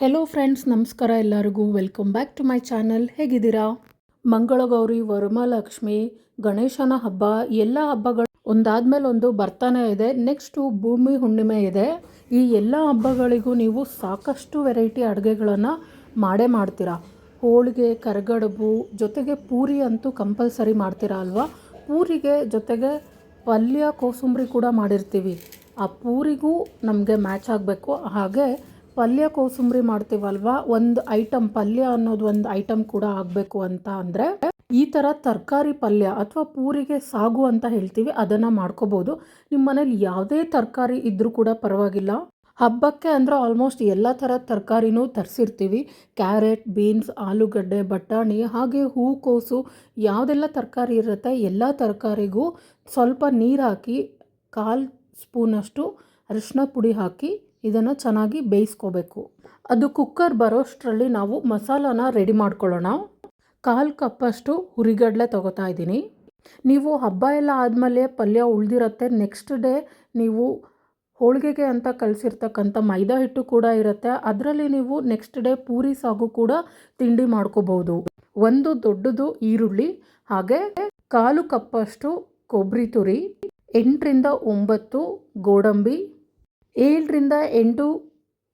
Hello friends, ನಮಸ್ಕಾರ ಎಲ್ಲರಿಗೂ. Welcome back to my channel. ಹೇಗಿದ್ದೀರಾ? ಮಂಗಳಗೌರಿ, ವರಮಹಾಲಕ್ಷ್ಮಿ, ಗಣೇಶನ ಹಬ್ಬ ಎಲ್ಲ ಹಬ್ಬಗಳು ಒಂದಾದ್ಮೇಲೆ ಒಂದು ಬರ್ತಾನೆ ಇದೆ. ನೆಕ್ಸ್ಟು ಭೂಮಿ ಹುಣ್ಣಿಮೆ ಇದೆ. ಈ ಎಲ್ಲ ಹಬ್ಬಗಳಿಗೂ ನೀವು ಸಾಕಷ್ಟು ವೆರೈಟಿ ಅಡುಗೆಗಳನ್ನು ಮಾಡ್ತೀರಾ. ಹೋಳಿಗೆ, ಕರಗಡುಬು ಜೊತೆಗೆ ಪೂರಿ ಅಂತೂ ಕಂಪಲ್ಸರಿ ಮಾಡ್ತೀರಾ ಅಲ್ವಾ? ಪೂರಿಗೆ ಜೊತೆಗೆ ಪಲ್ಯ, ಕೋಸಂಬರಿ ಕೂಡ ಮಾಡಿರ್ತೀವಿ. ಆ ಪೂರಿಗೂ ನಮಗೆ ಮ್ಯಾಚ್ ಆಗಬೇಕು. ಹಾಗೆ ಪಲ್ಯ ಕೋಸಂಬರಿ ಮಾಡ್ತೀವಲ್ವಾ, ಒಂದು ಐಟಮ್ ಪಲ್ಯ ಅನ್ನೋದು ಒಂದು ಐಟಮ್ ಕೂಡ ಆಗಬೇಕು ಅಂತ ಅಂದರೆ ಈ ಥರ ತರಕಾರಿ ಪಲ್ಯ ಅಥವಾ ಪೂರಿಗೆ ಸಾಗು ಅಂತ ಹೇಳ್ತೀವಿ, ಅದನ್ನು ಮಾಡ್ಕೋಬೋದು. ನಿಮ್ಮ ಮನೇಲಿ ಯಾವುದೇ ತರಕಾರಿ ಇದ್ದರೂ ಕೂಡ ಪರವಾಗಿಲ್ಲ. ಹಬ್ಬಕ್ಕೆ ಅಂದರೆ ಆಲ್ಮೋಸ್ಟ್ ಎಲ್ಲ ಥರದ ತರಕಾರಿನೂ ತರಿಸಿರ್ತೀವಿ. ಕ್ಯಾರೆಟ್, ಬೀನ್ಸ್, ಆಲೂಗಡ್ಡೆ, ಬಟಾಣಿ, ಹಾಗೆ ಹೂಕೋಸು, ಯಾವುದೆಲ್ಲ ತರಕಾರಿ ಇರುತ್ತೆ ಎಲ್ಲ ತರಕಾರಿಗೂ ಸ್ವಲ್ಪ ನೀರು ಹಾಕಿ 1/4 ಸ್ಪೂನಷ್ಟು ಅರಿಶಿನ ಪುಡಿ ಹಾಕಿ ಇದನ್ನು ಚೆನ್ನಾಗಿ ಬೇಯಿಸ್ಕೋಬೇಕು. ಅದು ಕುಕ್ಕರ್ ಬರೋಷ್ಟರಲ್ಲಿ ನಾವು ಮಸಾಲಾನ ರೆಡಿ ಮಾಡ್ಕೊಳ್ಳೋಣ. 1/4 ಕಪ್ಪಷ್ಟು ಹುರಿಗಡಲೆ ತೊಗೋತಾ ಇದ್ದೀನಿ. ನೀವು ಹಬ್ಬ ಎಲ್ಲ ಆದಮೇಲೆ ಪಲ್ಯ ಉಳಿದಿರುತ್ತೆ. ನೆಕ್ಸ್ಟ್ ಡೇ ನೀವು ಹೋಳಿಗೆಗೆ ಅಂತ ಕಳಿಸಿರ್ತಕ್ಕಂಥ ಮೈದಾ ಹಿಟ್ಟು ಕೂಡ ಇರುತ್ತೆ. ಅದರಲ್ಲಿ ನೀವು ನೆಕ್ಸ್ಟ್ ಡೇ ಪೂರಿ ಸಾಗು ಕೂಡ ತಿಂಡಿ ಮಾಡ್ಕೋಬೋದು. ಒಂದು ದೊಡ್ಡದು ಈರುಳ್ಳಿ, ಹಾಗೆ 1/4 ಕಪ್ಪಷ್ಟು ಕೊಬ್ಬರಿ ತುರಿ, 8ರಿಂದ 9 ಗೋಡಂಬಿ, 7ರಿಂದ 8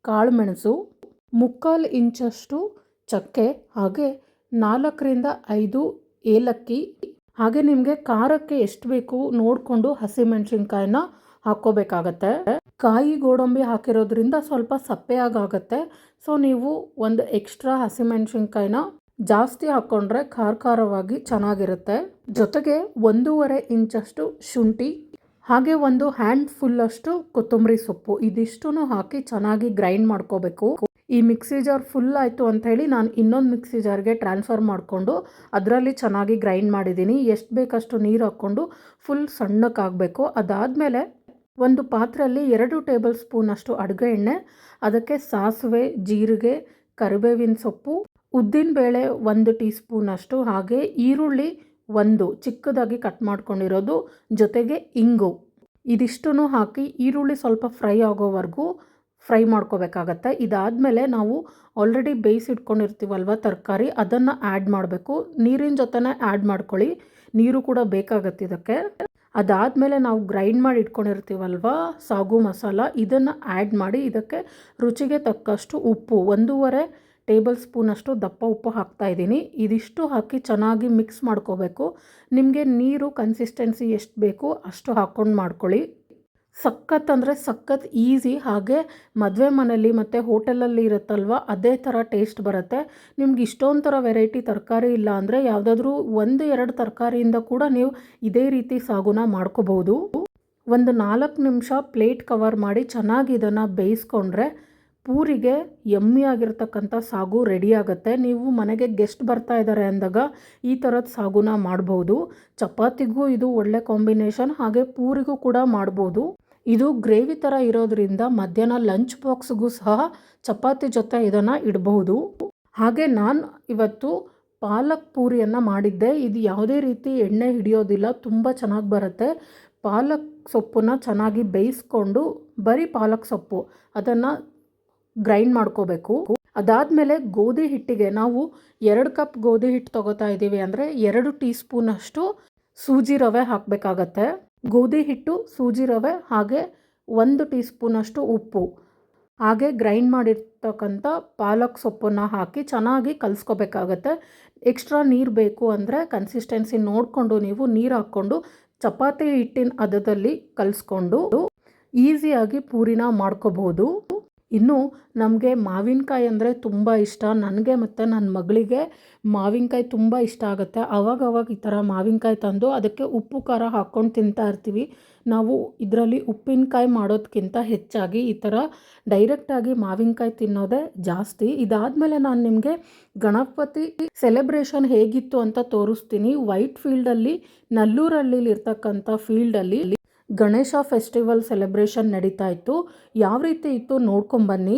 ಕಾಳುಮೆಣಸು, 3/4 ಇಂಚಷ್ಟು ಚಕ್ಕೆ, ಹಾಗೆ 4ರಿಂದ 5 ಏಲಕ್ಕಿ, ಹಾಗೆ ನಿಮಗೆ ಖಾರಕ್ಕೆ ಎಷ್ಟು ಬೇಕು ನೋಡಿಕೊಂಡು ಹಸಿಮೆಣಸಿನ್ಕಾಯಿನ ಹಾಕ್ಕೋಬೇಕಾಗತ್ತೆ. ಕಾಯಿ ಗೋಡಂಬಿ ಹಾಕಿರೋದ್ರಿಂದ ಸ್ವಲ್ಪ ಸಪ್ಪೆಯಾಗತ್ತೆ. ಸೊ ನೀವು ಒಂದು ಎಕ್ಸ್ಟ್ರಾ ಹಸಿಮೆಣಸಿನ್ಕಾಯಿನ ಜಾಸ್ತಿ ಹಾಕ್ಕೊಂಡ್ರೆ ಖಾರವಾಗಿ ಚೆನ್ನಾಗಿರುತ್ತೆ. ಜೊತೆಗೆ 1.5 ಇಂಚಷ್ಟು ಶುಂಠಿ, ಹಾಗೆ ಒಂದು ಹ್ಯಾಂಡ್ ಫುಲ್ಲಷ್ಟು ಕೊತ್ತಂಬರಿ ಸೊಪ್ಪು, ಇದಿಷ್ಟೂ ಹಾಕಿ ಚೆನ್ನಾಗಿ ಗ್ರೈಂಡ್ ಮಾಡ್ಕೋಬೇಕು. ಈ ಮಿಕ್ಸಿ ಜಾರ್ ಫುಲ್ ಆಯಿತು ಅಂತ ಹೇಳಿ ನಾನು ಇನ್ನೊಂದು ಮಿಕ್ಸಿ ಜಾರ್ಗೆ ಟ್ರಾನ್ಸ್ಫರ್ ಮಾಡಿಕೊಂಡು ಅದರಲ್ಲಿ ಚೆನ್ನಾಗಿ ಗ್ರೈಂಡ್ ಮಾಡಿದ್ದೀನಿ. ಎಷ್ಟು ಬೇಕಷ್ಟು ನೀರು ಹಾಕ್ಕೊಂಡು ಫುಲ್ ಸಣ್ಣಕ್ಕಾಗಬೇಕು. ಅದಾದಮೇಲೆ ಒಂದು ಪಾತ್ರೆಯಲ್ಲಿ 2 ಟೇಬಲ್ ಸ್ಪೂನಷ್ಟು ಅಡುಗೆ ಎಣ್ಣೆ, ಅದಕ್ಕೆ ಸಾಸಿವೆ, ಜೀರಿಗೆ, ಕರಿಬೇವಿನ ಸೊಪ್ಪು, ಉದ್ದಿನಬೇಳೆ 1 ಟೀ ಸ್ಪೂನಷ್ಟು, ಹಾಗೆ ಈರುಳ್ಳಿ 1 ಚಿಕ್ಕದಾಗಿ ಕಟ್ ಮಾಡ್ಕೊಂಡಿರೋದು, ಜೊತೆಗೆ ಇಂಗು, ಇದಿಷ್ಟನ್ನು ಹಾಕಿ ಈರುಳ್ಳಿ ಸ್ವಲ್ಪ ಫ್ರೈ ಆಗೋವರೆಗೂ ಫ್ರೈ ಮಾಡ್ಕೋಬೇಕಾಗತ್ತೆ. ಇದಾದಮೇಲೆ ನಾವು ಆಲ್ರೆಡಿ ಬೇಯಿಸಿಟ್ಕೊಂಡಿರ್ತೀವಲ್ವ ತರಕಾರಿ, ಅದನ್ನು ಆ್ಯಡ್ ಮಾಡಬೇಕು. ನೀರಿನ ಜೊತೆನೇ ಆ್ಯಡ್ ಮಾಡ್ಕೊಳ್ಳಿ, ನೀರು ಕೂಡ ಬೇಕಾಗತ್ತೆ ಇದಕ್ಕೆ. ಅದಾದಮೇಲೆ ನಾವು ಗ್ರೈಂಡ್ ಮಾಡಿ ಇಟ್ಕೊಂಡಿರ್ತೀವಲ್ವ ಸಾಗು ಮಸಾಲ, ಇದನ್ನು ಆ್ಯಡ್ ಮಾಡಿ ಇದಕ್ಕೆ ರುಚಿಗೆ ತಕ್ಕಷ್ಟು ಉಪ್ಪು, 1.5 ಟೇಬಲ್ ಸ್ಪೂನಷ್ಟು ದಪ್ಪ ಉಪ್ಪು ಹಾಕ್ತಾಯಿದ್ದೀನಿ. ಇದಿಷ್ಟು ಹಾಕಿ ಚೆನ್ನಾಗಿ ಮಿಕ್ಸ್ ಮಾಡ್ಕೋಬೇಕು. ನಿಮಗೆ ನೀರು ಕನ್ಸಿಸ್ಟೆನ್ಸಿ ಎಷ್ಟು ಬೇಕು ಅಷ್ಟು ಹಾಕ್ಕೊಂಡು ಮಾಡ್ಕೊಳ್ಳಿ. ಸಖತ್ ಅಂದರೆ ಸಖತ್ ಈಸಿ. ಹಾಗೆ ಮದುವೆ ಮನೇಲಿ ಮತ್ತು ಹೋಟೆಲಲ್ಲಿ ಇರುತ್ತಲ್ವ ಅದೇ ಥರ ಟೇಸ್ಟ್ ಬರುತ್ತೆ. ನಿಮ್ಗೆ ಇಷ್ಟೊಂದು ಥರ ವೆರೈಟಿ ತರಕಾರಿ ಇಲ್ಲ ಅಂದರೆ ಯಾವುದಾದ್ರೂ 1-2 ತರಕಾರಿಯಿಂದ ಕೂಡ ನೀವು ಇದೇ ರೀತಿ ಸಾಗುನ ಮಾಡ್ಕೋಬೋದು. ಒಂದು 4 ನಿಮಿಷ ಪ್ಲೇಟ್ ಕವರ್ ಮಾಡಿ ಚೆನ್ನಾಗಿ ಇದನ್ನು ಬೇಯಿಸ್ಕೊಂಡ್ರೆ ಪೂರಿಗೆ ಯಮ್ಮಿಯಾಗಿರ್ತಕ್ಕಂಥ ಸಾಗು ರೆಡಿ ಆಗುತ್ತೆ. ನೀವು ಮನೆಗೆ ಗೆಸ್ಟ್ ಬರ್ತಾ ಇದ್ದಾರೆ ಅಂದಾಗ ಈ ಥರದ ಸಾಗುನ ಮಾಡ್ಬೋದು. ಚಪಾತಿಗೂ ಇದು ಒಳ್ಳೆ ಕಾಂಬಿನೇಷನ್, ಹಾಗೆ ಪೂರಿಗೂ ಕೂಡ ಮಾಡ್ಬೋದು. ಇದು ಗ್ರೇವಿ ಥರ ಇರೋದ್ರಿಂದ ಮಧ್ಯಾಹ್ನ ಲಂಚ್ ಬಾಕ್ಸ್ಗೂ ಸಹ ಚಪಾತಿ ಜೊತೆ ಇದನ್ನು ಇಡಬಹುದು. ಹಾಗೆ ನಾನು ಇವತ್ತು ಪಾಲಕ್ ಪೂರಿಯನ್ನು ಮಾಡಿದ್ದೆ. ಇದು ಯಾವುದೇ ರೀತಿ ಎಣ್ಣೆ ಹಿಡಿಯೋದಿಲ್ಲ, ತುಂಬ ಚೆನ್ನಾಗಿ ಬರುತ್ತೆ. ಪಾಲಕ್ ಸೊಪ್ಪನ್ನು ಚೆನ್ನಾಗಿ ಬೇಯಿಸ್ಕೊಂಡು ಬರೀ ಪಾಲಕ್ ಸೊಪ್ಪು ಅದನ್ನು ಗ್ರೈಂಡ್ ಮಾಡ್ಕೋಬೇಕು. ಅದಾದಮೇಲೆ ಗೋಧಿ ಹಿಟ್ಟಿಗೆ ನಾವು 2 ಕಪ್ ಗೋಧಿ ಹಿಟ್ಟು ತೊಗೋತಾ ಇದ್ದೀವಿ ಅಂದರೆ 2 ಟೀ ಸ್ಪೂನಷ್ಟು ಸೂಜಿ ರವೆ ಹಾಕಬೇಕಾಗತ್ತೆ. ಗೋಧಿ ಹಿಟ್ಟು, ಸೂಜಿ ರವೆ, ಹಾಗೆ 1 ಟೀ ಸ್ಪೂನಷ್ಟು ಉಪ್ಪು, ಹಾಗೆ ಗ್ರೈಂಡ್ ಮಾಡಿರ್ತಕ್ಕಂಥ ಪಾಲಕ್ ಸೊಪ್ಪನ್ನು ಹಾಕಿ ಚೆನ್ನಾಗಿ ಕಲಿಸ್ಕೋಬೇಕಾಗತ್ತೆ. ಎಕ್ಸ್ಟ್ರಾ ನೀರು ಬೇಕು ಅಂದರೆ ಕನ್ಸಿಸ್ಟೆನ್ಸಿ ನೋಡಿಕೊಂಡು ನೀವು ನೀರು ಹಾಕ್ಕೊಂಡು ಚಪಾತಿ ಹಿಟ್ಟಿನ ಹದದಲ್ಲಿ ಕಲಿಸ್ಕೊಂಡು ಈಸಿಯಾಗಿ ಪೂರಿನ ಮಾಡ್ಕೋಬೋದು. ಇನ್ನು ನಮಗೆ ಮಾವಿನಕಾಯಿ ಅಂದರೆ ತುಂಬ ಇಷ್ಟ. ನನಗೆ ಮತ್ತು ನನ್ನ ಮಗಳಿಗೆ ಮಾವಿನಕಾಯಿ ತುಂಬ ಇಷ್ಟ ಆಗುತ್ತೆ. ಅವಾಗವಾಗ ಈ ಥರ ಮಾವಿನಕಾಯಿ ತಂದು ಅದಕ್ಕೆ ಉಪ್ಪು ಖಾರ ಹಾಕ್ಕೊಂಡು ತಿಂತಾ ಇರ್ತೀವಿ. ನಾವು ಇದರಲ್ಲಿ ಉಪ್ಪಿನಕಾಯಿ ಮಾಡೋದಕ್ಕಿಂತ ಹೆಚ್ಚಾಗಿ ಈ ಥರ ಡೈರೆಕ್ಟಾಗಿ ಮಾವಿನಕಾಯಿ ತಿನ್ನೋದೇ ಜಾಸ್ತಿ. ಇದಾದಮೇಲೆ ನಾನು ನಿಮಗೆ ಗಣಪತಿ ಸೆಲೆಬ್ರೇಷನ್ ಹೇಗಿತ್ತು ಅಂತ ತೋರಿಸ್ತೀನಿ. ವೈಟ್ ಫೀಲ್ಡಲ್ಲಿ, ನಲ್ಲೂರಲ್ಲಿ ಇರ್ತಕ್ಕಂಥ ಫೀಲ್ಡಲ್ಲಿ ಗಣೇಶ ಫೆಸ್ಟಿವಲ್ ಸೆಲೆಬ್ರೇಷನ್ ನಡೀತಾ ಇತ್ತು. ಯಾವ ರೀತಿ ಇತ್ತು ನೋಡ್ಕೊಂಬನ್ನಿ.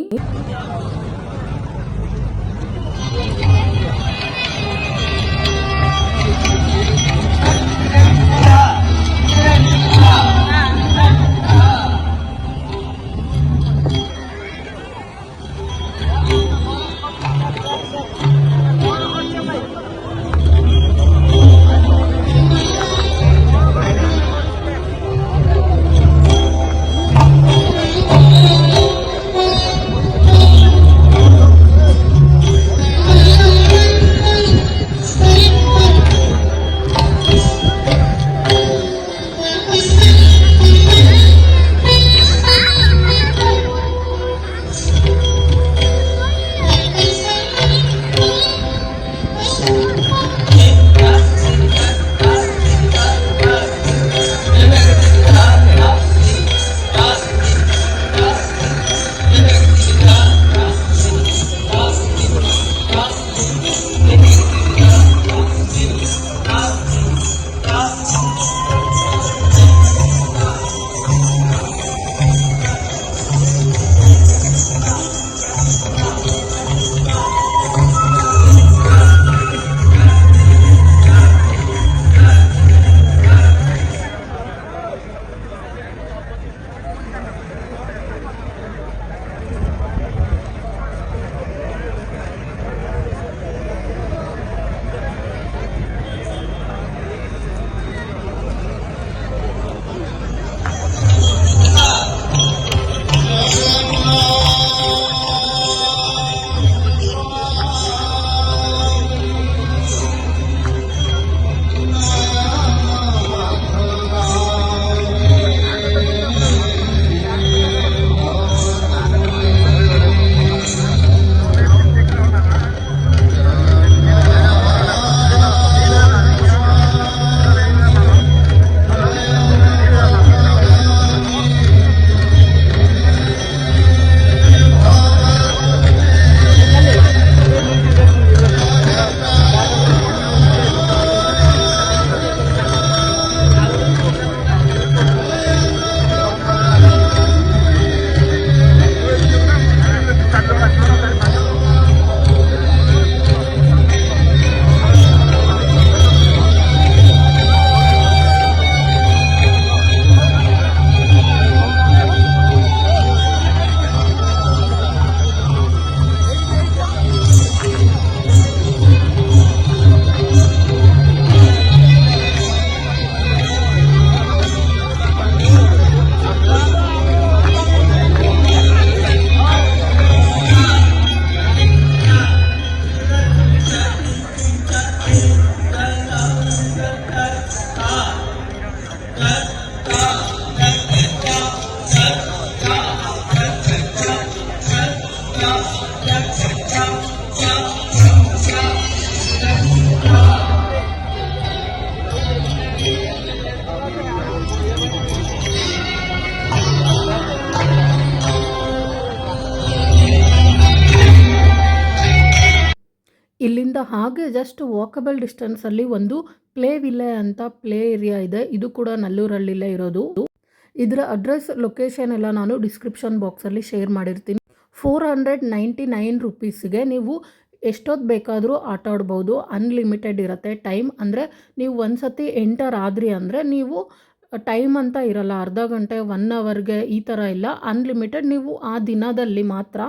ಇಲ್ಲಿಂದ ಹಾಗೆ ಜಸ್ಟ್ ವಾಕಬಲ್ ಡಿಸ್ಟೆನ್ಸಲ್ಲಿ ಒಂದು ಪ್ಲೇ ವಿಲೆ ಅಂತ ಪ್ಲೇ ಏರಿಯಾ ಇದೆ. ಇದು ಕೂಡ ನಲ್ಲೂರಲ್ಲಿಲೇ ಇರೋದು. ಇದರ ಅಡ್ರೆಸ್ ಲೊಕೇಶನ್ ಎಲ್ಲ ನಾನು ಡಿಸ್ಕ್ರಿಪ್ಷನ್ ಬಾಕ್ಸಲ್ಲಿ ಶೇರ್ ಮಾಡಿರ್ತೀನಿ. 499 ರುಪೀಸ್ಗೆ ನೀವು ಎಷ್ಟೊತ್ತು ಬೇಕಾದರೂ ಆಟ ಆಡ್ಬೋದು. ಅನ್ಲಿಮಿಟೆಡ್ ಇರುತ್ತೆ ಟೈಮ್. ಅಂದರೆ ನೀವು ಒಂದು ಸತಿ ಎಂಟರ್ ಆದ್ರಿ ಅಂದರೆ ನೀವು ಟೈಮ್ ಅಂತ ಇರಲ್ಲ, ಅರ್ಧ ಗಂಟೆ 1 ಅವರ್ಗೆ ಈ ಥರ ಇಲ್ಲ. ಅನ್ಲಿಮಿಟೆಡ್. ನೀವು ಆ ದಿನದಲ್ಲಿ ಮಾತ್ರ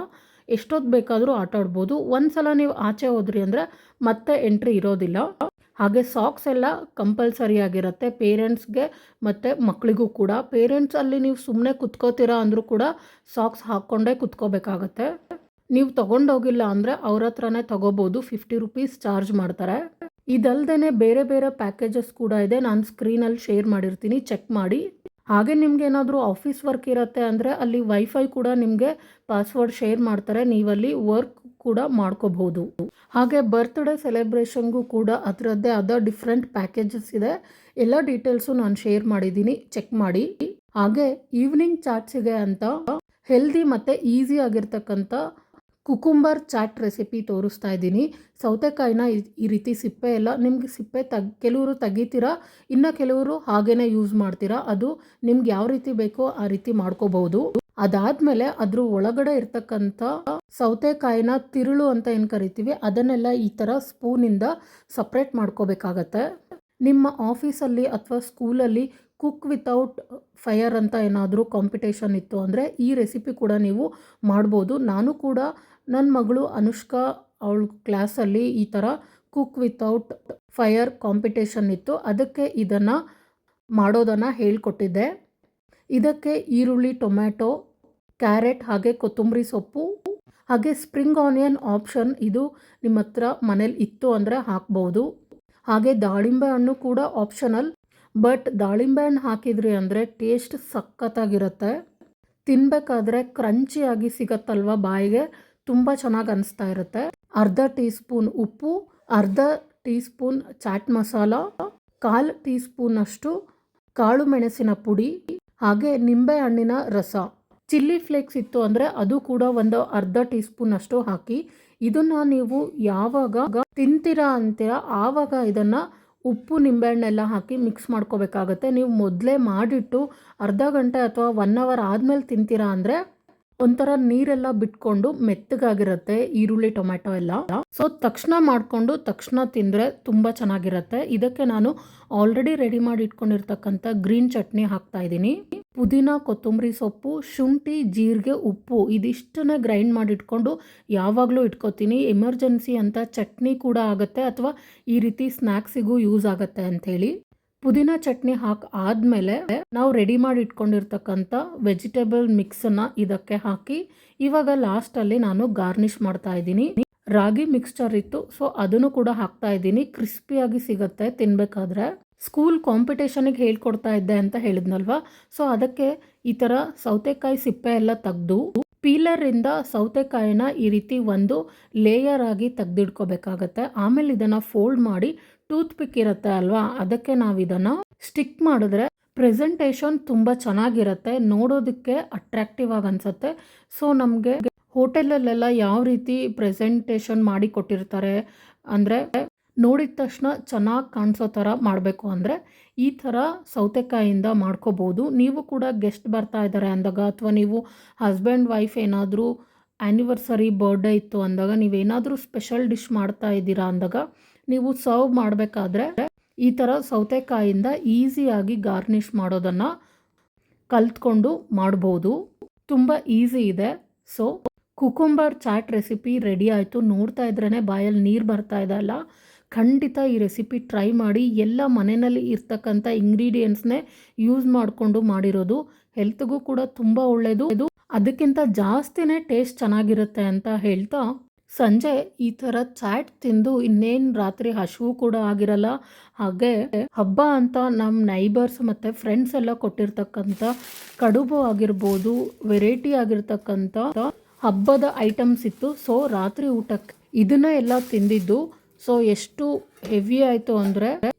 ಎಷ್ಟೊತ್ತು ಬೇಕಾದರೂ ಆಟ ಆಡ್ಬೋದು. ಒಂದು ಸಲ ನೀವು ಆಚೆ ಹೋದ್ರಿ ಅಂದರೆ ಮತ್ತೆ ಎಂಟ್ರಿ ಇರೋದಿಲ್ಲ. ಹಾಗೆ ಸಾಕ್ಸ್ ಎಲ್ಲ ಕಂಪಲ್ಸರಿ ಆಗಿರುತ್ತೆ ಪೇರೆಂಟ್ಸ್ಗೆ ಮತ್ತು ಮಕ್ಕಳಿಗೂ ಕೂಡ. ಪೇರೆಂಟ್ಸಲ್ಲಿ ನೀವು ಸುಮ್ಮನೆ ಕುತ್ಕೋತೀರಾ ಅಂದರೂ ಕೂಡ ಸಾಕ್ಸ್ ಹಾಕ್ಕೊಂಡೇ ಕುತ್ಕೋಬೇಕಾಗತ್ತೆ. ನೀವು ತೊಗೊಂಡೋಗಿಲ್ಲ ಅಂದರೆ ಅವ್ರ ಹತ್ರನೇ ತೊಗೋಬೋದು. 50 ರುಪೀಸ್ ಚಾರ್ಜ್ ಮಾಡ್ತಾರೆ. ಇದಲ್ದೇ ಬೇರೆ ಬೇರೆ ಪ್ಯಾಕೇಜಸ್ ಕೂಡ ಇದೆ. ನಾನು ಸ್ಕ್ರೀನಲ್ಲಿ ಶೇರ್ ಮಾಡಿರ್ತೀನಿ, ಚೆಕ್ ಮಾಡಿ. ಹಾಗೆ ನಿಮ್ಗೆ ಏನಾದರೂ ಆಫೀಸ್ ವರ್ಕ್ ಇರುತ್ತೆ ಅಂದರೆ ಅಲ್ಲಿ ವೈಫೈ ಕೂಡ ನಿಮಗೆ ಪಾಸ್ವರ್ಡ್ ಶೇರ್ ಮಾಡ್ತಾರೆ. ನೀವಲ್ಲಿ ವರ್ಕ್ ಕೂಡ ಮಾಡ್ಕೋಬಹುದು. ಹಾಗೆ ಬರ್ತ್ಡೇ ಸೆಲೆಬ್ರೇಷನ್ಗೂ ಕೂಡ ಅದರದ್ದೇ ಆದ ಡಿಫ್ರೆಂಟ್ ಪ್ಯಾಕೇಜಸ್ ಇದೆ. ಎಲ್ಲ ಡೀಟೇಲ್ಸು ನಾನು ಶೇರ್ ಮಾಡಿದ್ದೀನಿ, ಚೆಕ್ ಮಾಡಿ. ಹಾಗೆ ಈವ್ನಿಂಗ್ ಚಾಟ್ಸಿಗೆ ಅಂತ ಹೆಲ್ದಿ ಮತ್ತು ಈಸಿ ಆಗಿರ್ತಕ್ಕಂಥ ಕುಕುಂಬರ್ ಚಾಟ್ ರೆಸಿಪಿ ತೋರಿಸ್ತಾ ಇದ್ದೀನಿ. ಸೌತೆಕಾಯಿನ ಈ ರೀತಿ ಸಿಪ್ಪೆ ಎಲ್ಲ ನಿಮ್ಗೆ ಸಿಪ್ಪೆ ಕೆಲವರು ತೆಗಿತೀರಾ, ಇನ್ನು ಕೆಲವರು ಹಾಗೇ ಯೂಸ್ ಮಾಡ್ತೀರಾ. ಅದು ನಿಮ್ಗೆ ಯಾವ ರೀತಿ ಬೇಕೋ ಆ ರೀತಿ ಮಾಡ್ಕೋಬಹುದು. ಅದಾದಮೇಲೆ ಅದ್ರ ಒಳಗಡೆ ಇರ್ತಕ್ಕಂಥ ಸೌತೆಕಾಯಿನ ತಿರುಳು ಅಂತ ಏನು ಕರಿತೀವಿ ಅದನ್ನೆಲ್ಲ ಈ ಥರ ಸ್ಪೂನಿಂದ ಸಪ್ರೇಟ್ ಮಾಡ್ಕೋಬೇಕಾಗತ್ತೆ. ನಿಮ್ಮ ಆಫೀಸಲ್ಲಿ ಅಥವಾ ಸ್ಕೂಲಲ್ಲಿ ಕುಕ್ ವಿತೌಟ್ ಫೈರ್ ಅಂತ ಏನಾದರೂ ಕಾಂಪಿಟೇಷನ್ ಇತ್ತು ಅಂದರೆ ಈ ರೆಸಿಪಿ ಕೂಡ ನೀವು ಮಾಡ್ಬೋದು. ನಾನು ಕೂಡ ನನ್ನ ಮಗಳು ಅನುಷ್ಕಾ ಅವಳ ಕ್ಲಾಸಲ್ಲಿ ಈ ಥರ ಕುಕ್ ವಿತೌಟ್ ಫೈರ್ ಕಾಂಪಿಟೇಷನ್ ಇತ್ತು. ಅದಕ್ಕೆ ಇದನ್ನು ಮಾಡೋದನ್ನು ಹೇಳ್ಕೊಟ್ಟಿದ್ದೆ. ಇದಕ್ಕೆ ಈರುಳ್ಳಿ, ಟೊಮ್ಯಾಟೊ, ಕ್ಯಾರೆಟ್ ಹಾಗೆ ಕೊತ್ತಂಬರಿ ಸೊಪ್ಪು ಹಾಗೆ ಸ್ಪ್ರಿಂಗ್ ಆನಿಯನ್ ಆಪ್ಷನ್. ಇದು ನಿಮ್ಮ ಹತ್ರ ಮನೇಲಿ ಇತ್ತು ಅಂದರೆ ಹಾಕ್ಬೋದು. ಹಾಗೆ ದಾಳಿಂಬೆ ಹಣ್ಣು ಕೂಡ ಆಪ್ಷನಲ್, ಬಟ್ ದಾಳಿಂಬೆ ಹಣ್ಣು ಹಾಕಿದ್ರಿ ಅಂದರೆ ಟೇಸ್ಟ್ ಸಖತ್ತಾಗಿರುತ್ತೆ. ತಿನ್ನಬೇಕಾದ್ರೆ ಕ್ರಂಚಿಯಾಗಿ ಸಿಗತ್ತಲ್ವ ಬಾಯಿಗೆ, ತುಂಬ ಚೆನ್ನಾಗಿ ಅನಿಸ್ತಾ ಇರುತ್ತೆ. ಅರ್ಧ ಟೀ ಸ್ಪೂನ್ ಉಪ್ಪು, ಅರ್ಧ ಟೀ ಸ್ಪೂನ್ ಚಾಟ್ ಮಸಾಲ, 1/4 ಟೀ ಸ್ಪೂನಷ್ಟು ಕಾಳು ಮೆಣಸಿನ ಪುಡಿ ಹಾಗೆ ನಿಂಬೆ ಹಣ್ಣಿನ ರಸ. ಚಿಲ್ಲಿ ಫ್ಲೇಕ್ಸ್ ಇತ್ತು ಅಂದರೆ ಅದು ಕೂಡ ಒಂದು ಅರ್ಧ ಟೀ ಸ್ಪೂನ್ ಅಷ್ಟು ಹಾಕಿ. ಇದನ್ನು ನೀವು ಯಾವಾಗ ತಿಂತೀರಾ ಅಂತೀರಾ ಆವಾಗ ಇದನ್ನು ಉಪ್ಪು ನಿಂಬೆಹಣ್ಣೆಲ್ಲ ಹಾಕಿ ಮಿಕ್ಸ್ ಮಾಡ್ಕೋಬೇಕಾಗತ್ತೆ. ನೀವು ಮೊದಲೇ ಮಾಡಿಟ್ಟು ಅರ್ಧ ಗಂಟೆ ಅಥವಾ 1 ಅವರ್ ಆದಮೇಲೆ ತಿಂತೀರಾ ಅಂದರೆ ಒಂಥರ ನೀರೆಲ್ಲ ಬಿಟ್ಕೊಂಡು ಮೆತ್ತಗಾಗಿರುತ್ತೆ ಈರುಳ್ಳಿ ಟೊಮ್ಯಾಟೊ ಎಲ್ಲ. ಸೊ ತಕ್ಷಣ ಮಾಡಿಕೊಂಡು ತಕ್ಷಣ ತಿಂದರೆ ತುಂಬ ಚೆನ್ನಾಗಿರುತ್ತೆ. ಇದಕ್ಕೆ ನಾನು ಆಲ್ರೆಡಿ ರೆಡಿ ಮಾಡಿ ಇಟ್ಕೊಂಡಿರ್ತಕ್ಕಂಥ ಗ್ರೀನ್ ಚಟ್ನಿ ಹಾಕ್ತಾ ಇದ್ದೀನಿ. ಪುದೀನ, ಕೊತ್ತಂಬರಿ ಸೊಪ್ಪು, ಶುಂಠಿ, ಜೀರಿಗೆ, ಉಪ್ಪು ಇದಿಷ್ಟನ್ನೇ ಗ್ರೈಂಡ್ ಮಾಡಿ ಇಟ್ಕೊಂಡು ಯಾವಾಗಲೂ ಇಟ್ಕೋತೀನಿ. ಎಮರ್ಜೆನ್ಸಿ ಅಂತ ಚಟ್ನಿ ಕೂಡ ಆಗುತ್ತೆ ಅಥವಾ ಈ ರೀತಿ ಸ್ನ್ಯಾಕ್ಸಿಗೂ ಯೂಸ್ ಆಗುತ್ತೆ ಅಂಥೇಳಿ. ಪುದೀನ ಚಟ್ನಿ ಆದಮೇಲೆ ನಾವು ರೆಡಿ ಮಾಡಿ ಇಟ್ಕೊಂಡಿರ್ತಕ್ಕಂಥ ವೆಜಿಟೇಬಲ್ ಮಿಕ್ಸನ್ನು ಇದಕ್ಕೆ ಹಾಕಿ ಇವಾಗ ಲಾಸ್ಟಲ್ಲಿ ನಾನು ಗಾರ್ನಿಷ್ ಮಾಡ್ತಾ ಇದ್ದೀನಿ. ರಾಗಿ ಮಿಕ್ಸ್ಚರ್ ಇತ್ತು, ಸೊ ಅದನ್ನು ಕೂಡ ಹಾಕ್ತಾ ಇದ್ದೀನಿ. ಕ್ರಿಸ್ಪಿಯಾಗಿ ಸಿಗುತ್ತೆ ತಿನ್ನಬೇಕಾದ್ರೆ. ಸ್ಕೂಲ್ ಕಾಂಪಿಟೇಷನಿಗೆ ಹೇಳ್ಕೊಡ್ತಾ ಇದ್ದೆ ಅಂತ ಹೇಳಿದ್ನಲ್ವ, ಸೊ ಅದಕ್ಕೆ ಈ ಥರ ಸೌತೆಕಾಯಿ ಸಿಪ್ಪೆ ಎಲ್ಲ ತೆಗೆದು ಪೀಲರಿಂದ ಸೌತೆಕಾಯಿನ ಈ ರೀತಿ ಒಂದು ಲೇಯರ್ ಆಗಿ ತೆಗೆದಿಡ್ಕೋಬೇಕಾಗತ್ತೆ. ಆಮೇಲೆ ಇದನ್ನು ಫೋಲ್ಡ್ ಮಾಡಿ ಟೂತ್ ಪಿಕ್ ಇರುತ್ತೆ ಅಲ್ವಾ, ಅದಕ್ಕೆ ನಾವು ಇದನ್ನು ಸ್ಟಿಕ್ ಮಾಡಿದ್ರೆ ಪ್ರೆಸೆಂಟೇಷನ್ ತುಂಬ ಚೆನ್ನಾಗಿರುತ್ತೆ, ನೋಡೋದಕ್ಕೆ ಅಟ್ರಾಕ್ಟಿವ್ ಆಗಿ ಅನಿಸುತ್ತೆ. ಸೊ ನಮಗೆ ಹೋಟೆಲಲ್ಲೆಲ್ಲ ಯಾವ ರೀತಿ ಪ್ರೆಸೆಂಟೇಷನ್ ಮಾಡಿ ಕೊಟ್ಟಿರ್ತಾರೆ ಅಂದರೆ ನೋಡಿದ ತಕ್ಷಣ ಚೆನ್ನಾಗಿ ಕಾಣಿಸೋ ಥರ ಮಾಡಬೇಕು ಅಂದರೆ ಈ ಥರ ಸೌತೆಕಾಯಿಂದ ಮಾಡ್ಕೋಬೋದು. ನೀವು ಕೂಡ ಗೆಸ್ಟ್ ಬರ್ತಾ ಇದ್ದಾರೆ ಅಂದಾಗ ಅಥವಾ ನೀವು ಹಸ್ಬೆಂಡ್ ವೈಫ್ ಏನಾದರೂ ಆ್ಯನಿವರ್ಸರಿ ಬರ್ಡೇ ಇತ್ತು ಅಂದಾಗ ನೀವೇನಾದರೂ ಸ್ಪೆಷಲ್ ಡಿಶ್ ಮಾಡ್ತಾ ಇದ್ದೀರಾ ಅಂದಾಗ ನೀವು ಸರ್ವ್ ಮಾಡಬೇಕಾದ್ರೆ ಈ ಥರ ಸೌತೆಕಾಯಿಂದ ಈಸಿಯಾಗಿ ಗಾರ್ನಿಷ್ ಮಾಡೋದನ್ನು ಕಲ್ತ್ಕೊಂಡು ಮಾಡ್ಬೋದು. ತುಂಬ ಈಸಿ ಇದೆ. So cucumber chaat recipe ready ಆಯಿತು. ನೋಡ್ತಾ ಇದ್ರೇ ಬಾಯಲ್ಲಿ ನೀರು ಬರ್ತಾ ಇದೆ ಅಲ್ಲ, ಖಂಡಿತ ಈ ರೆಸಿಪಿ ಟ್ರೈ ಮಾಡಿ. ಎಲ್ಲ ಮನೆಯಲ್ಲಿ ಇರ್ತಕ್ಕಂಥ ಇಂಗ್ರೀಡಿಯೆಂಟ್ಸ್ನೇ ಯೂಸ್ ಮಾಡಿಕೊಂಡು ಮಾಡಿರೋದು, ಹೆಲ್ತ್ಗೂ ಕೂಡ ತುಂಬ ಒಳ್ಳೆಯದು, ಅದಕ್ಕಿಂತ ಜಾಸ್ತಿನೇ ಟೇಸ್ಟ್ ಚೆನ್ನಾಗಿರುತ್ತೆ ಅಂತ ಹೇಳ್ತಾ ಸಂಜೆ ಈ ಥರ ಚಾಟ್ ತಿಂದು ಇನ್ನೇನು ರಾತ್ರಿ ಹಸಿವು ಕೂಡ ಆಗಿರಲ್ಲ. ಹಾಗೆ ಹಬ್ಬ ಅಂತ ನಮ್ಮ ನೈಬರ್ಸ್ ಮತ್ತು ಫ್ರೆಂಡ್ಸ್ ಎಲ್ಲ ಕೊಟ್ಟಿರ್ತಕ್ಕಂಥ ಕಡುಬು ಆಗಿರ್ಬೋದು, ವೆರೈಟಿ ಆಗಿರ್ತಕ್ಕಂಥ ಹಬ್ಬದ ಐಟಮ್ಸ್ ಇತ್ತು. ಸೊ ರಾತ್ರಿ ಊಟಕ್ಕೆ ಇದನ್ನೇ ಎಲ್ಲ ತಿಂದಿದ್ದು. ಸೊ ಎಷ್ಟು ಹೆವಿ ಆಯಿತು ಅಂದರೆ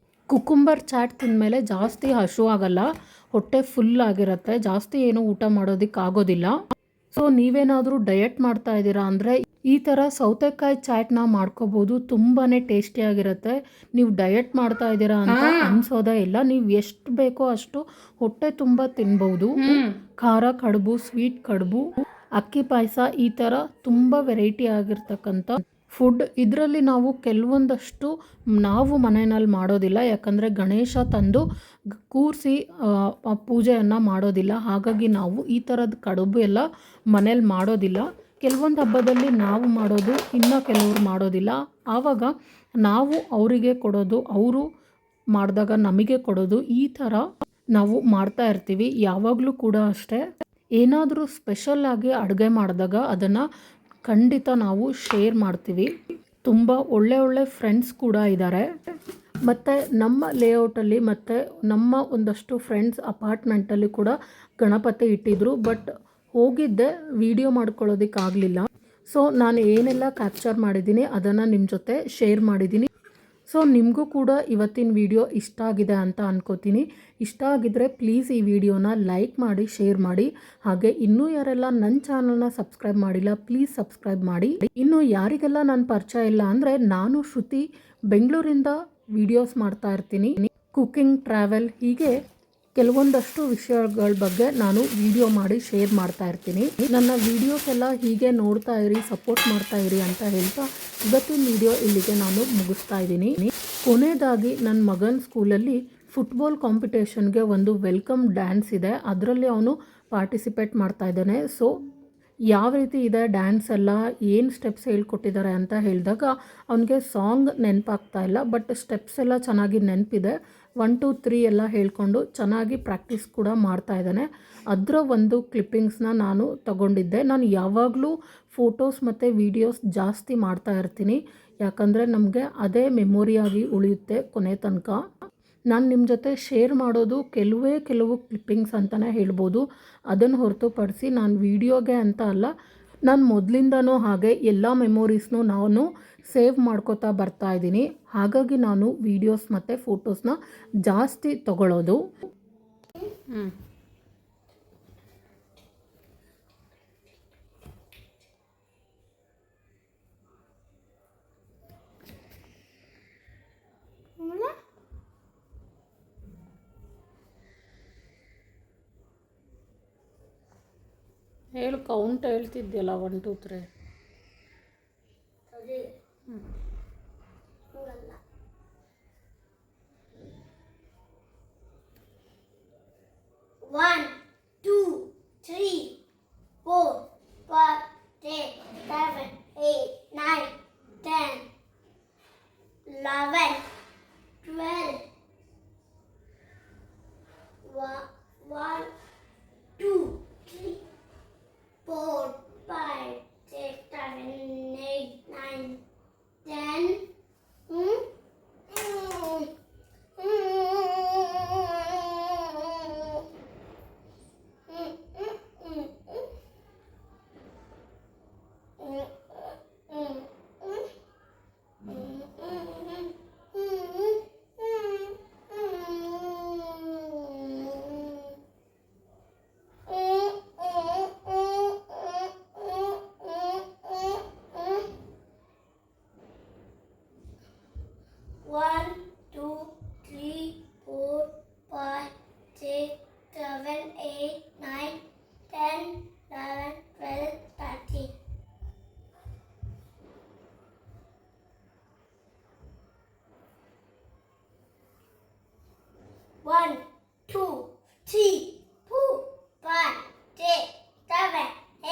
ಕುಕುಂಬರ್ ಚಾಟ್ ತಿಂದಮೇಲೆ ಜಾಸ್ತಿ ಹಸಿವು ಆಗಲ್ಲ, ಹೊಟ್ಟೆ ಫುಲ್ ಆಗಿರುತ್ತೆ, ಜಾಸ್ತಿ ಏನು ಊಟ ಮಾಡೋದಕ್ಕೆ ಆಗೋದಿಲ್ಲ. ಸೊ ನೀವೇನಾದರೂ ಡಯಟ್ ಮಾಡ್ತಾ ಇದ್ದೀರಾ ಅಂದರೆ ಈ ಥರ ಸೌತೆಕಾಯಿ ಚಾಟ್ನ ಮಾಡ್ಕೋಬೋದು. ತುಂಬಾ ಟೇಸ್ಟಿಯಾಗಿರುತ್ತೆ. ನೀವು ಡಯಟ್ ಮಾಡ್ತಾ ಇದ್ದೀರಾ ಅಂತ ಅನ್ಸೋದೇ ಇಲ್ಲ. ನೀವು ಎಷ್ಟು ಬೇಕೋ ಅಷ್ಟು ಹೊಟ್ಟೆ ತುಂಬ ತಿನ್ಬೋದು. ಖಾರ ಕಡುಬು, ಸ್ವೀಟ್ ಕಡುಬು, ಅಕ್ಕಿ ಪಾಯಸ, ಈ ಥರ ತುಂಬ ವೆರೈಟಿ ಆಗಿರ್ತಕ್ಕಂಥ ಫುಡ್. ಇದರಲ್ಲಿ ನಾವು ಕೆಲವೊಂದಷ್ಟು ನಾವು ಮನೆಯಲ್ಲಿ ಮಾಡೋದಿಲ್ಲ, ಯಾಕಂದರೆ ಗಣೇಶ ತಂದು ಕೂರಿಸಿ ಪೂಜೆಯನ್ನು ಮಾಡೋದಿಲ್ಲ. ಹಾಗಾಗಿ ನಾವು ಈ ಥರದ ಕಡುಬು ಎಲ್ಲ ಮನೇಲಿ ಮಾಡೋದಿಲ್ಲ. ಕೆಲವೊಂದು ಹಬ್ಬದಲ್ಲಿ ನಾವು ಮಾಡೋದು, ಇನ್ನು ಕೆಲವರು ಮಾಡೋದಿಲ್ಲ. ಆವಾಗ ನಾವು ಅವರಿಗೆ ಕೊಡೋದು, ಅವರು ಮಾಡಿದಾಗ ನಮಗೆ ಕೊಡೋದು, ಈ ಥರ ನಾವು ಮಾಡ್ತಾ ಇರ್ತೀವಿ. ಯಾವಾಗಲೂ ಕೂಡ ಅಷ್ಟೇ, ಏನಾದರೂ ಸ್ಪೆಷಲ್ಲಾಗಿ ಅಡುಗೆ ಮಾಡಿದಾಗ ಅದನ್ನು ಖಂಡಿತ ನಾವು ಶೇರ್ ಮಾಡ್ತೀವಿ. ತುಂಬ ಒಳ್ಳೆ ಫ್ರೆಂಡ್ಸ್ ಕೂಡ ಇದ್ದಾರೆ. ಮತ್ತು ನಮ್ಮ ಲೇಔಟಲ್ಲಿ ಮತ್ತು ನಮ್ಮ ಒಂದಷ್ಟು ಫ್ರೆಂಡ್ಸ್ ಅಪಾರ್ಟ್ಮೆಂಟಲ್ಲಿ ಕೂಡ ಗಣಪತಿ ಇಟ್ಟಿದ್ರು. ಬಟ್ ಹೋಗಿದ್ದೆ, ವಿಡಿಯೋ ಮಾಡ್ಕೊಳ್ಳೋದಕ್ಕಾಗಲಿಲ್ಲ. ಸೊ ನಾನು ಏನೆಲ್ಲ ಕ್ಯಾಪ್ಚರ್ ಮಾಡಿದ್ದೀನಿ ಅದನ್ನು ನಿಮ್ಮ ಜೊತೆ ಶೇರ್ ಮಾಡಿದ್ದೀನಿ. ಸೊ ನಿಮಗೂ ಕೂಡ ಇವತ್ತಿನ ವಿಡಿಯೋ ಇಷ್ಟ ಆಗಿದೆ ಅಂತ ಅನ್ಕೋತೀನಿ. ಇಷ್ಟ ಆಗಿದ್ದರೆ ಪ್ಲೀಸ್ ಈ ವಿಡಿಯೋನ ಲೈಕ್ ಮಾಡಿ, ಶೇರ್ ಮಾಡಿ. ಹಾಗೆ ಇನ್ನೂ ಯಾರೆಲ್ಲ ನನ್ನ ಚಾನಲ್ನ ಸಬ್ಸ್ಕ್ರೈಬ್ ಮಾಡಿಲ್ಲ ಪ್ಲೀಸ್ ಸಬ್ಸ್ಕ್ರೈಬ್ ಮಾಡಿ. ಇನ್ನು ಯಾರಿಗೆಲ್ಲ ನನ್ನ ಪರಿಚಯ ಇಲ್ಲ ಅಂದರೆ ನಾನು ಶ್ರುತಿ, ಬೆಂಗಳೂರಿಂದ ವಿಡಿಯೋಸ್ ಮಾಡ್ತಾ ಇರ್ತೀನಿ. ಕುಕ್ಕಿಂಗ್, ಟ್ರಾವೆಲ್, ಹೀಗೆ ಕೆಲವೊಂದಷ್ಟು ವಿಷಯಗಳ ಬಗ್ಗೆ ನಾನು ವಿಡಿಯೋ ಮಾಡಿ ಶೇರ್ ಮಾಡ್ತಾ ಇರ್ತೀನಿ. ನನ್ನ ವಿಡಿಯೋಸ್ ಎಲ್ಲ ಹೀಗೆ ನೋಡ್ತಾ ಇರಿ, ಸಪೋರ್ಟ್ ಮಾಡ್ತಾ ಇರಿ ಅಂತ ಹೇಳ್ತಾ ಇವತ್ತಿನ ವಿಡಿಯೋ ಇಲ್ಲಿಗೆ ನಾನು ಮುಗಿಸ್ತಾ ಇದ್ದೀನಿ. ಕೊನೆಯದಾಗಿ ನನ್ನ ಮಗನ ಸ್ಕೂಲಲ್ಲಿ ಫುಟ್ಬಾಲ್ ಕಾಂಪಿಟೇಷನ್ಗೆ ಒಂದು ವೆಲ್ಕಮ್ ಡ್ಯಾನ್ಸ್ ಇದೆ, ಅದರಲ್ಲಿ ಅವನು ಪಾರ್ಟಿಸಿಪೇಟ್ ಮಾಡ್ತಾ ಇದ್ದಾನೆ. ಸೊ ಯಾವ ರೀತಿ ಇದೆ ಡ್ಯಾನ್ಸ್ ಎಲ್ಲ, ಏನು ಸ್ಟೆಪ್ಸ್ ಹೇಳ್ಕೊಟ್ಟಿದ್ದಾರೆ ಅಂತ ಹೇಳಿದಾಗ ಅವನಿಗೆ ಸಾಂಗ್ ನೆನಪಾಗ್ತಾ ಇಲ್ಲ, ಬಟ್ ಸ್ಟೆಪ್ಸ್ ಎಲ್ಲ ಚೆನ್ನಾಗಿ ನೆನಪಿದೆ. 1 2 3 ಎಲ್ಲ ಹೇಳ್ಕೊಂಡು ಚೆನ್ನಾಗಿ ಪ್ರಾಕ್ಟೀಸ್ ಕೂಡ ಮಾಡ್ತಾ ಇದ್ದಾನೆ. ಅದರ ಒಂದು ಕ್ಲಿಪ್ಪಿಂಗ್ಸ್ನ ನಾನು ತಗೊಂಡಿದ್ದೆ. ನಾನು ಯಾವಾಗಲೂ ಫೋಟೋಸ್ ಮತ್ತು ವೀಡಿಯೋಸ್ ಜಾಸ್ತಿ ಮಾಡ್ತಾ ಇರ್ತೀನಿ, ಯಾಕಂದರೆ ನಮಗೆ ಅದೇ ಮೆಮೊರಿಯಾಗಿ ಉಳಿಯುತ್ತೆ ಕೊನೆ ತನಕ. ನಾನು ನಿಮ್ಮ ಜೊತೆ ಶೇರ್ ಮಾಡೋದು ಕೆಲವು ಕ್ಲಿಪ್ಪಿಂಗ್ಸ್ ಅಂತಲೇ ಹೇಳ್ಬೋದು. ಅದನ್ನು ಹೊರತುಪಡಿಸಿ ನಾನು ವೀಡಿಯೋಗೆ ಅಂತ ಅಲ್ಲ, ನಾನು ಮೊದಲಿಂದನೂ ಹಾಗೆ ಎಲ್ಲ ಮೆಮೊರೀಸ್ನೂ ನಾನು ಸೇವ್ ಮಾಡ್ಕೋತಾ ಬರ್ತಾ ಇದ್ದೀನಿ. ಹಾಗಾಗಿ ನಾನು ವೀಡಿಯೋಸ್ ಮತ್ತು ಫೋಟೋಸ್ನ ಜಾಸ್ತಿ ತಗೊಳ್ಳೋದು. ಹೇಳು, count ಹೇಳ್ತಿದ್ಯಲ್ಲ 1 2 3. One, two, three, 4, 5, 6, 7, 8, 9, 10, 11, 12. 1, 2, 3, 4, 5, 6, 7, 8, 9, 10. One, two, three, 4, 5, 6, 7, 8, 9, 10, 11, 12, 13. One, two, three, 4, 5, 6, 7,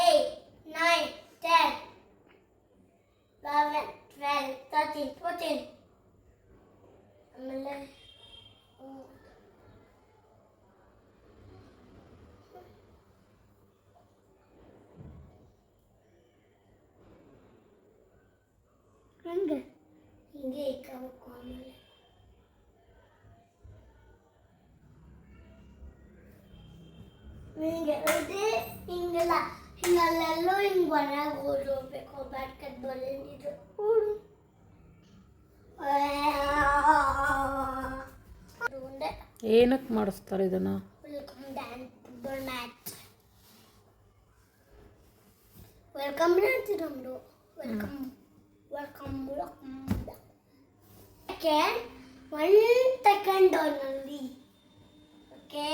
8, 9, 10, 11, 12, 13, 14. ಆಮೇಲೆ ಹಿಂಗೆ ಇಕ್ಕಬೇಕು. ಆಮೇಲೆ ಹಿಂಗೆ ಹಿಂಗೆಲ್ಲ ಹಿಂಗಲ್ಲೆಲ್ಲೋ ಹಿಂಗೆ ಹೊರಗೆ ಓಡೋಗ್ಬೇಕು. ಬಾಸ್ಕೆಟ್ಬಾಲ್ ಇದು ಏನಕ್ಕೆ ಮಾಡಿಸ್ತಾರೆ ಇದನ್ನು? Welcome match. ವೆಲ್ಕಮ್ ನಮ್ದು welcome. Okay, 1 second only. Okay.